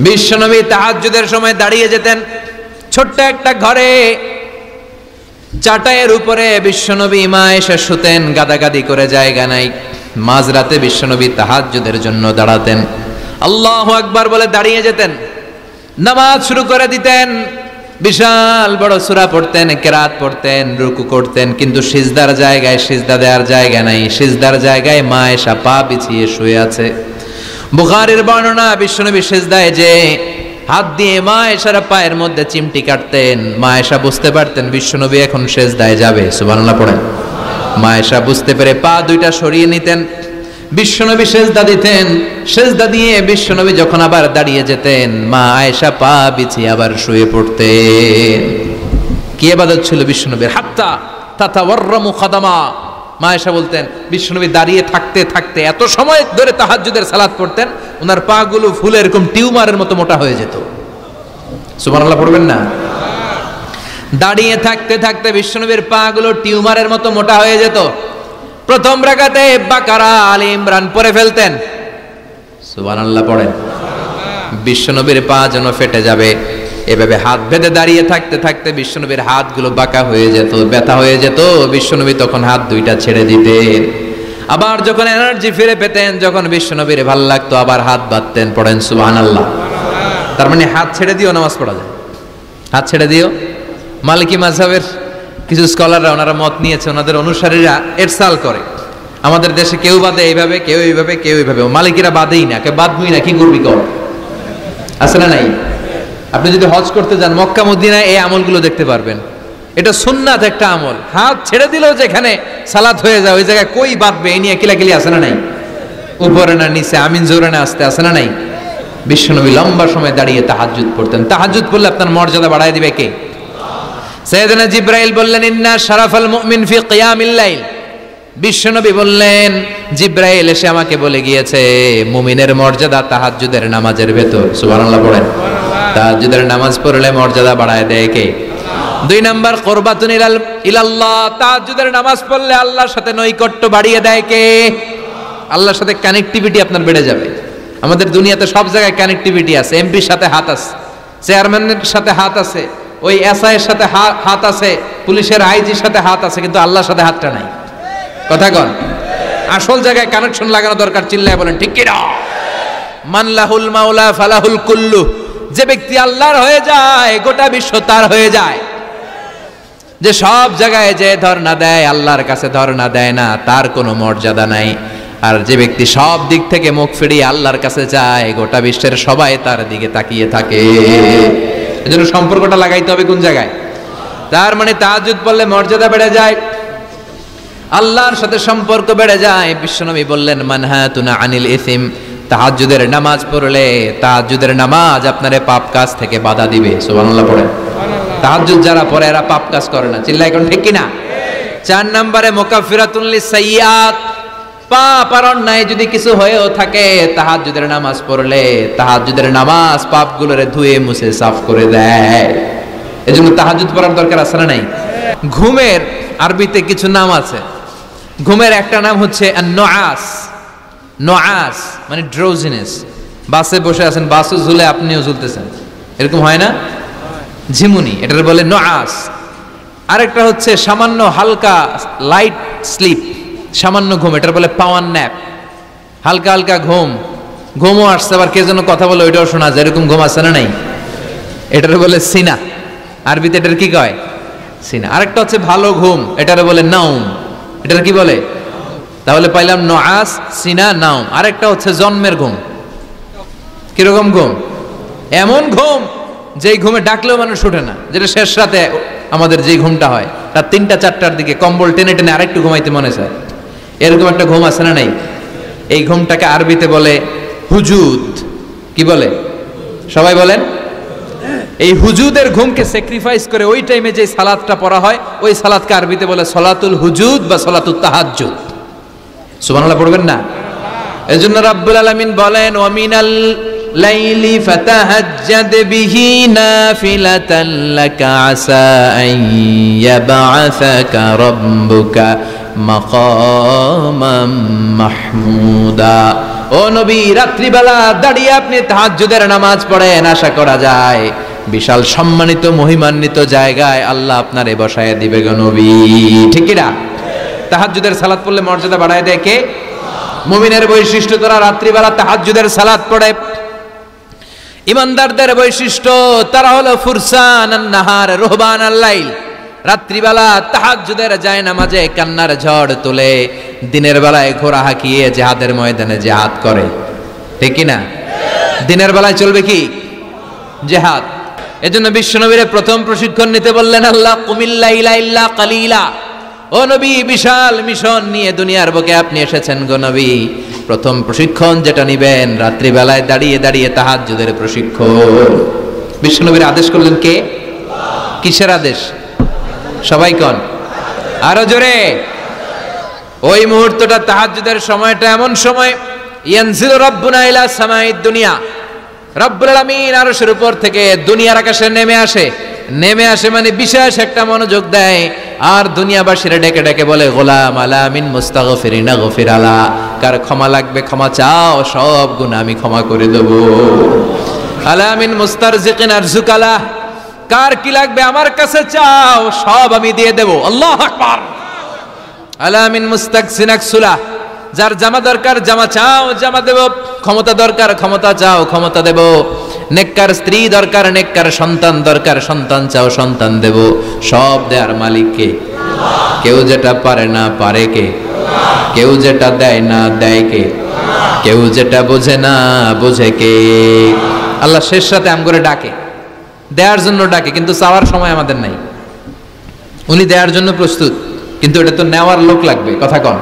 বিশ্বনবী তাহাজ্জুদের সময় দাঁড়িয়ে যেতেন ছোট্ট একটা ঘরে, চাটাইয়ের উপরে বিশ্বনবী মা এসে শুতেন, গাদাগাদি করে জায়গা নাই। মাঝরাতে বিশ্বনবী তাহাজ্জুদের জন্য দাঁড়াতেন, আল্লাহু আকবার বলে দাঁড়িয়ে যেতেন, নামাজ শুরু করে দিতেন। বিশাল বড় সূরা পড়তেন, কেরাত পড়তেন, রুকু করতেন, কিন্তু সিজদার জায়গায় সিজদা দেওয়ার জায়গা নাই। সিজদার জায়গায় মা এসা পা বিছিয়ে শুয়ে আছে। বুখারীর বর্ণনা, বিশ্বনবী সিজদায় যে হাত দিয়ে মা এসার পায়ের মধ্যে চিমটি কাটতেন, মা এসা বুঝতে পারতেন বিশ্বনবী এখন সিজদায় যাবে। সুবহানাল্লাহ পড়েন। মা এসা বুঝতে পেরে পা দুইটা সরিয়ে নিতেন, বিশ্বনবী সিজদা দিতেন। সিজদা দিয়ে বিশ্বনবী যখন আবার দাঁড়িয়ে যেতেন, মা আয়েশা পা বিছিয়ে আবার শুয়ে পড়তেন। কি ইবাদত ছিল বিশ্বনবীর! হাত্তা তাতাওয়াররামু খাদামা। মা আয়েশা বলতেন বিশ্বনবী দাঁড়িয়ে থাকতে থাকতে এত সময় ধরে তাহাজ্জুদের সালাত পড়তেন, ওনার পা গুলো ফুলে এরকম টিউমারের মতো মোটা হয়ে যেত। সুবহানাল্লাহ পড়বেন না? দাঁড়িয়ে থাকতে থাকতে বিশ্বনবীর পা গুলো টিউমারের মতো মোটা হয়ে যেত। প্রথম রাকাতে বাকারা, আলে ইমরান পড়ে ফেলতেন। সুবহানাল্লাহ পড়েন। বিশ্বনবীর পা যেন ফেটে যাবে, এভাবে হাত বেঁধে দাঁড়িয়ে থাকতে থাকতে বিশ্বনবীর হাতগুলো বাঁকা হয়ে যেত, ব্যথা হয়ে যেত। বিশ্বনবী তখন হাত দুইটা ছেড়ে দিতেন। আবার যখন এনার্জি ফিরে পেতেন, যখন বিশ্বনবীর ভাল লাগতো, আবার হাত বাঁধতেন। পড়েন সুবহানাল্লাহ। তার মানে হাত ছেড়ে দিও নামাজ পড়া যায়। হাত ছেড়ে দিও। মালিকি মাযহাবের কিছু স্কলাররা ওনারা মত নিয়েছে, ওনাদের অনুসারীরা এরসাল করে, আমাদের দেশে কেউ বাদে এইভাবে, কেউ এইভাবে, কেউ এইভাবে। মালিকিরা বাদেই না, কে বাদবই না, কি করবি কর, আছে না নাই? আপনি যদি হজ করতে যান মক্কা মদিনায় এই আমলগুলো দেখতে পারবেন। এটা সুন্নাত একটা আমল। হাত ছেড়ে দিলেও যেখানে সালাত হয়ে যায় ওই জায়গায় কই বাঁধবে এই নিয়ে কিলাকিলি আছে না নাই? উপরে না নিচে, আমিন জোরে না আসতে, আছে না নাই? বিশ্বনবী লম্বা সময় দাঁড়িয়ে তাহাজ্জুদ পড়তেন। তাহাজ্জুদ পড়লে আপনার মর্যাদা বাড়ায় দিবে কে? সাইয়েদনা জিবরাইল বললেন ইন্না শারাফাল মুমিন ফি কিয়ামিল লাইল। বিশ্বনবী বললেন জিবরাইল এসে আমাকে বলে গিয়েছে মুমিনের মর্যাদা তাহাজ্জুদের নামাজের ভেতর। সুবহানাল্লাহ পড়েন। তাহাজ্জুদের নামাজ পড়লে মর্যাদা বাড়ায় দেয় কে? দুই নাম্বার কুরবাতুন ইলাল্লাহ। তাহাজ্জুদের নামাজ পড়লে আল্লাহর সাথে নৈকট্য বাড়িয়ে দেয় কে? আল্লাহর সাথে কানেক্টিভিটি আপনার বেড়ে যাবে। আমাদের দুনিয়াতে সব জায়গায় কানেক্টিভিটি আছে। এমপির সাথে হাত আছে, চেয়ারম্যানের সাথে হাত আছে, ওই এসআই এর সাথে হাত আছে, পুলিশের আইজির সাথে হাত আছে, কিন্তু আল্লাহর সাথে হাতটা নাই। কথা কন। আসল জায়গায় কানেকশন লাগানো দরকার। চিল্লায় বলেন ঠিক কি না? মান লাহুল মাওলা ফালাহুল কুল্লু। যে ব্যক্তি আল্লাহর হয়ে যায় গোটা বিশ্ব তার হয়ে যায়। যে সব জায়গায় যে ধর্ণা দেয় আল্লাহর কাছে ধর্ণা দেয় না, তার কোনো মর্যাদা নাই। আর যে ব্যক্তি সব দিক থেকে মুখ ফিরিয়ে আল্লাহর কাছে যায় গোটা বিশ্বের সবাই তার দিকে তাকিয়ে থাকে। এজন্য সম্পর্কটা লাগাইতে হবে কোন জায়গায়? তার মানে তাহাজ্জুদ পড়লে মর্যাদা বেড়ে যায়, আল্লাহর সাথে সম্পর্ক বেড়ে যায়। বিশ্বনবী বললেন মানহাতুনা আনিল ইসিম। তাহাজ্জুদের নামাজ পড়লে তাহাজ্জুদের নামাজ আপনারে পাপ কাজ থেকে বাধা দিবে। সুবহানাল্লাহ পড়েন। তাহাজ্জুদ যারা পড়ে এরা পাপ কাজ করে না। চিল্লায় কোন ঠিক কি না? 4 নম্বরে মুকাফফিরাতুন লিসাইয়্যাত। পাপ আর অন্যায় যদি কিছু হয়েও থাকে তাহাজ্জুদের নামাজ পড়লে তাহাজ্জুদের নামাজ পাপগুলোরে ধুয়ে মুছে সাফ করে দেয়। এজন্য তাহাজ্জুদ পড়ার দরকার আছে না নাই? ঘুমের আরবিতে কিছু নাম আছে। ঘুমের একটা নাম হচ্ছে আন-নুআস। নুআস মানে ড্রোজিনেস। বাসে বসে আছেন, বাসও ঝুলে আপনিও ঝুলতেছেন, এরকম হয় না? ঝিমুনি, এটার বলে নুআস। আরেকটা হচ্ছে সামান্য হালকা লাইট স্লিপ, সামান্য ঘুম, এটার বলে পাওয়ার ন্যাপ। হালকা হালকা ঘুম, ঘুমও আসছে আবার কে যেন কথা বলে ওইটাও শোনা যায়, এরকম ঘুম আছে না নাই? এটার বলে সিনা। আরবিতে এটার কি কয়? সিনা। আরেকটা হচ্ছে ভালো ঘুম, এটার বলে নাউম। এটার কি বলে? তাহলে পাইলাম নুআস, সিনা, নাউম। আরেকটা হচ্ছে জন্মের ঘুম। কিরকম ঘুম? এমন ঘুম যেই ঘুমে ডাকলেও মানুষ ওঠে না, যেটা শেষ রাতে আমাদের যেই ঘুমটা হয় রাত 3টা-4টার দিকে কম্বল টেনে টেনে আরেকটু ঘুমাইতে মনে চায়, এরকম একটা ঘুম আছে না নাই? এই ঘুমটাকে আরবিতে বলে হুজুদ। কি বলে? সবাই বলেন। এই হুজুদের ঘুমকে স্যাক্রিফাইস করে ওই টাইমে যে সালাতটা পড়া হয় ওই সালাতকে আরবিতে বলে সলাতুল হুজুদ বা সলাতুত তাহাজ্জুদ। সুবহানাল্লাহ পড়বেন না? এজন্য রাব্বুল আলামিন বলেন ওয়া মিনাল লাইলি ফাতাহাজ্জাদ বিহি নাফিলাতান লাকা আসা আন ইয়াবআসাকা রাব্বুকা মাকামাম মাহমুদা। ও নবী, রাত্রিবেলা দাঁড়িয়ে আপনি তাহাজ্জুদের নামাজ পড়েন, আশা করা যায় বিশাল সম্মানিত মহিমান্বিত জায়গায় আল্লাহ আপনারে বসায় দিবে গো নবী। ঠিক কি না? তাহাজ্জুদের সালাত পড়লে মর্যাদা বাড়ায় দেয় কে? মুমিনের বৈশিষ্ট্য, তারা রাত্রিবেলা তাহাজ্জুদের সালাত পড়ে। ইমানদারদের বৈশিষ্ট্য, তারা হলো ফুরসান আন-নাহার রুহবান আল-লাইল। রাত্রিবেলা তাহাজ্জুদের যায় নামাজে কান্নার ঝড় তুলে, দিনের বেলায় ঘোড়া হাঁকিয়ে জিহাদের ময়দানে জিহাদ করে। ঠিক কি না? দিনের বেলায় চলবে কি? জিহাদ। এজন্য বিশ্বনবীর প্রথম প্রশিক্ষণ নিতে বললেন আল্লাহ, কুমিল লাইলা ইল্লা কালিলা। ও নবী, বিশাল মিশন নিয়ে দুনিয়ার বুকে আপনি এসেছেন গো নবী। প্রথম প্রশিক্ষণ যেটা নিবেন, রাত্রিবেলায় দাঁড়িয়ে দাঁড়িয়ে তাহাজ্জুদের প্রশিক্ষণ। বিশ্বনবীর আদেশ করলেন কে? কিসের আদেশ? সবাই কোন? আরো জোরে। ওই মুহূর্তটা তাহাজ্জুদের সময়টা এমন সময়, ইয়ানজিলু রাব্বুনা ইলা সামাইদ দুনিয়া, রব্বুল আলামিন আরশের উপর থেকে দুনিয়ার আকাশে নেমে আসে মানে বিশেষ একটা মনোযোগ দেয়, আর দুনিয়াবাসীরা ডেকে ডেকে বলে, গোলাম আলা মিন মুস্তাগফিরিনা গফির আলা, কার ক্ষমা লাগবে ক্ষমা চাও, সব গুনাহ আমি ক্ষমা করে দেব। আলা মিন মুস্তারজিকিন আরজুকালা, কার কি লাগবে আমার কাছে চাও, সব আমি দিয়ে দেব। আল্লাহু আকবার। আলা মিন মুস্তাকসিন আকসুলা, যার জামা দরকার জামা চাও, জামা দেব। ক্ষমতা দরকার ক্ষমতা চাও, ক্ষমতা দেব। নেককার স্ত্রী দরকার, নেককার সন্তান দরকার, সন্তান চাও, সন্তান দেব। সব দেয়ার মালিক কে? কেউ যেটা পারে না পারে কে? কেউ যেটা দেয় না দেয় কে? কেউ যেটা বোঝে না বোঝে কে? আল্লাহ শেষ রাতে আম করে ডাকে, দেওয়ার জন্য ডাকে, কিন্তু চাওয়ার সময় আমাদের নাই। উনি দেওয়ার জন্য প্রস্তুত, কিন্তু এটা তো নেওয়ার লোক লাগবে। কথা কন?